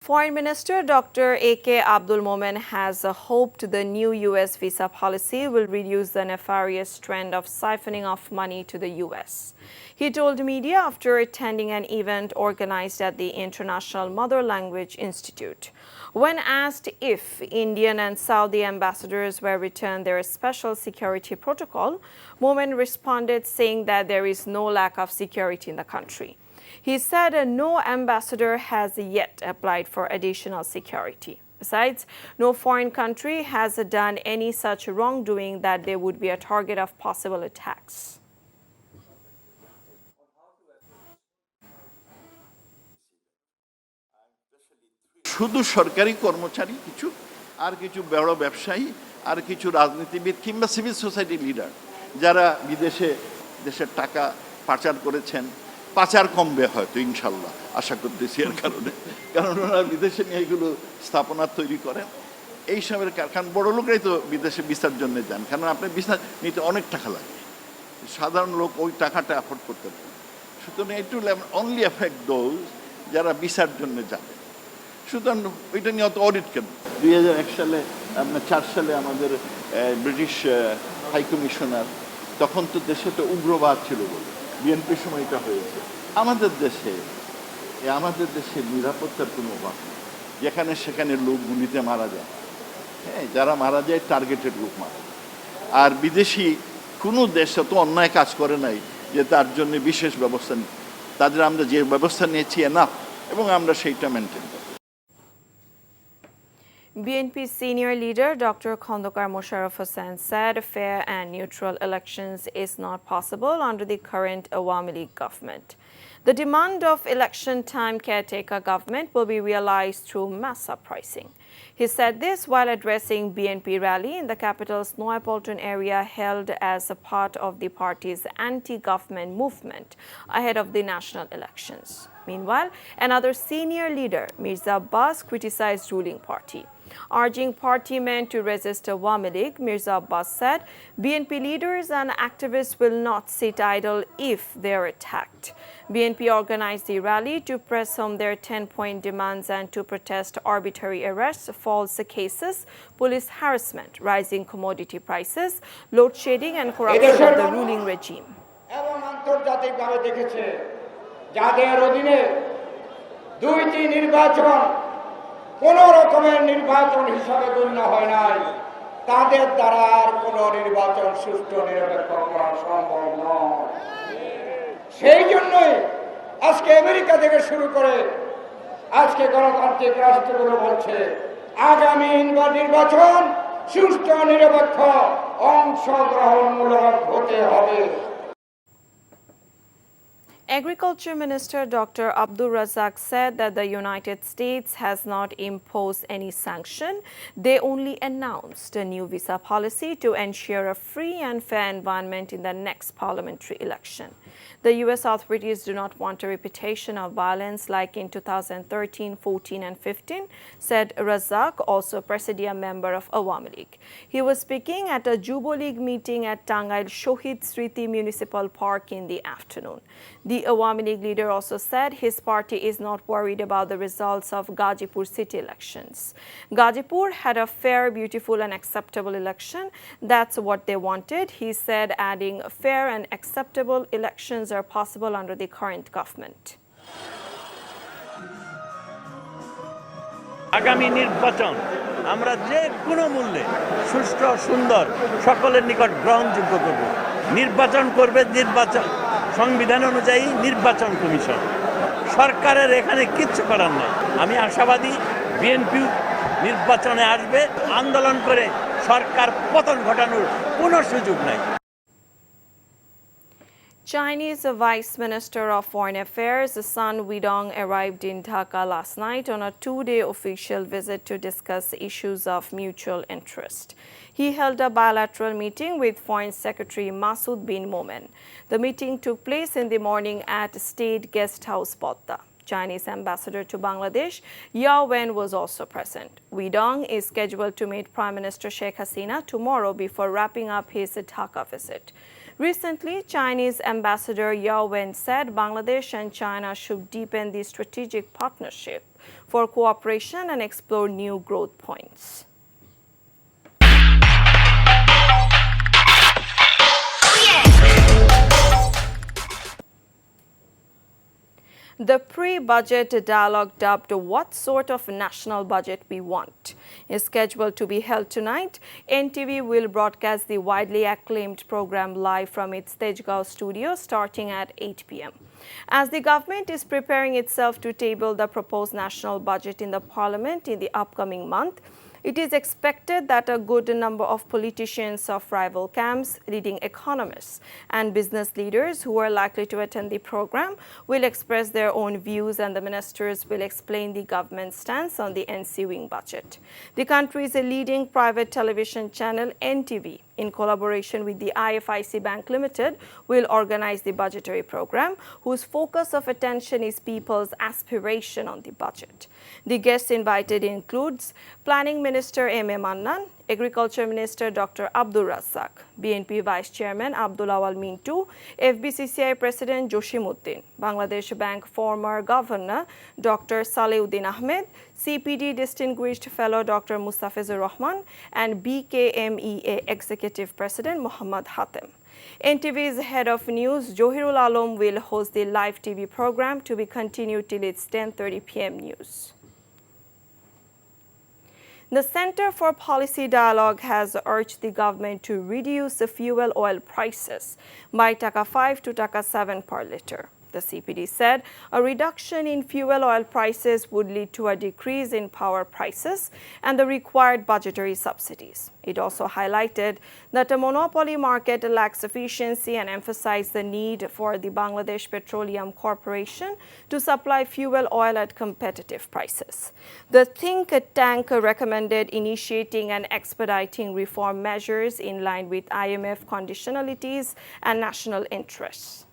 Foreign Minister Dr. A.K. Abdul Momen has hoped the new U.S. visa policy will reduce the nefarious trend of siphoning off money to the U.S. He told media after attending an event organized at the International Mother Language Institute. When asked if Indian and Saudi ambassadors were returned their special security protocol, Momen responded saying that there is no lack of security in the country. He said no ambassador has yet applied for additional security. Besides, no foreign country has done any such wrongdoing that they would be a target of possible attacks. শুধু সরকারি কর্মচারী কিছু আর কিছু বড় ব্যবসায়ী আর কিছু রাজনীতিবিদ কিংবা সিভিল সোসাইটি লিডার যারা বিদেশে দেশের টাকা পাচার করেছেন, পাচার কমবে হয়তো ইনশাল্লাহ আশা করতেছি। এর কারণ ওনারা বিদেশে নিয়ে এগুলো স্থাপনা তৈরি করেন, এই সবের কারখানা বড় লোকরাই তো বিদেশে ভিসার জন্য যান, কারণ আপনার ভিসা নিতে অনেক টাকা লাগে, সাধারণ লোক ওই টাকাটা অ্যাফোর্ড করতে পারে। সুতরাং it will only effect those যারা ভিসার জন্য যাবে। সুতরাং ওইটা নিয়ে অত অডিট কেন? 2001 সালে আপনার 4 সালে আমাদের ব্রিটিশ হাই কমিশনার, তখন তো দেশে তো উগ্রবাদ ছিল বলে বিএনপির সময় এটা হয়েছে। আমাদের দেশে নিরাপত্তার কোনো অভাব নেই, যেখানে সেখানে লোক গুলিতে মারা যায়। হ্যাঁ, যারা মারা যায় টার্গেটেড লোক মারা যায়। আর বিদেশি কোনো দেশ তো অন্যায় কাজ করে নাই যে তার জন্য বিশেষ ব্যবস্থা নিই। তাদের আমরা যে ব্যবস্থা নিয়েছি এনাফ, এবং আমরা সেইটা মেনটেন করি। BNP senior leader Dr. Khondokar Musharraf Hossain said fair and neutral elections is not possible under the current Awami League government. The demand of election time caretaker government will be realized through mass uprising. He said this while addressing BNP rally in the capital's Noaipolton area held as a part of the party's anti-government movement ahead of the national elections. Meanwhile, another senior leader, Mirza Abbas, criticized ruling party. Urging party men to resist Awami League, Mirza Abbas said BNP leaders and activists will not sit idle if they are attacked. BNP organized the rally to press home their 10-point demands and to protest arbitrary arrests, false cases, police harassment, rising commodity prices, load shedding and corruption of the ruling regime. যাদের অধীনে দুইটি নির্বাচন কোন রকমের নির্বাচন হিসাবে গণ্য হয় নাই, তাদের দ্বারা আর কোন নির্বাচন সুষ্ঠু নিরপেক্ষ করা সম্ভব নয়। সেই জন্যই আজকে আমেরিকা থেকে শুরু করে আজকে গণতান্ত্রিক রাষ্ট্রগুলো বলছে আগামী নির্বাচন সুষ্ঠু নিরপেক্ষ অংশগ্রহণমূলক হতে হবে। Agriculture Minister Dr. Abdul Razak said that the United States has not imposed any sanction. They only announced a new visa policy to ensure a free and fair environment in the next parliamentary election. The U.S. authorities do not want a repetition of violence like in 2013, 14 and 15, said Razak, also Presidium member of Awami League. He was speaking at a Jubo League meeting at Tangail Shohid Sriti Municipal Park in the afternoon. The Awami League leader also said his party is not worried about the results of Gazipur city elections. Gazipur had a fair, beautiful and acceptable election. That's what they wanted, he said, adding fair and acceptable elections are possible under the current government. আগামী নির্বাচন আমরা যে কোনো মূল্যে সুষ্ঠু সুন্দর সকলের নিকট গ্রহণযোগ্য করব। নির্বাচন করবে সংবিধান অনুযায়ী নির্বাচন কমিশন। সরকারের এখানে কিচ্ছু করার নাই। আমি আশাবাদী বিএনপি নির্বাচনে আসবে, আন্দোলন করে সরকার পতন ঘটানোর কোনো সুযোগ নাই। Chinese Vice Minister of Foreign Affairs Sun Weidong arrived in Dhaka last night on a 2-day official visit to discuss issues of mutual interest. He held a bilateral meeting with Foreign Secretary Masood bin Momen. The meeting took place in the morning at State Guest House, Bodda. Chinese ambassador to Bangladesh, Yao Wen, was also present. Weidong is scheduled to meet Prime Minister Sheikh Hasina tomorrow before wrapping up his Dhaka visit. Recently, Chinese Ambassador Yao Wen said Bangladesh and China should deepen the strategic partnership. for cooperation and explore new growth points. The pre-budget dialogue dubbed "What Sort of National Budget We Want" is scheduled to be held tonight. NTV will broadcast the widely acclaimed program live from its Tejgaon studio starting at 8 p.m. As the government is preparing itself to table the proposed national budget in the parliament in the upcoming month, it is expected that a good number of politicians of rival camps, leading economists, and business leaders who are likely to attend the program will express their own views, and the ministers will explain the government's stance on the ensuing budget. The country's leading private television channel, NTV, in collaboration with the IFIC Bank Limited, will organize the budgetary program, whose focus of attention is people's aspiration on the budget. The guests invited includes Planning Minister M.A. Mannan, Agriculture Minister Dr. Abdul Razzaq, BNP Vice Chairman Abdul Awal Mintu, FBCCI President Joshimuddin, Bangladesh Bank former Governor Dr. Saleuddin Ahmed, CPD Distinguished Fellow Dr. Mustafizur Rahman, and BKMEA Executive President Mohammad Hatem. NTV's head of news, Johirul Alam, will host the live TV program to be continued till its 10:30 p.m. news. The Center for Policy Dialogue has urged the government to reduce the fuel oil prices by Taka 5 to Taka 7 per litre. The CPD said a reduction in fuel oil prices would lead to a decrease in power prices and the required budgetary subsidies. It also highlighted that a monopoly market lacks efficiency and emphasized the need for the Bangladesh Petroleum Corporation to supply fuel oil at competitive prices. The think tank recommended initiating and expediting reform measures in line with IMF conditionalities and national interests.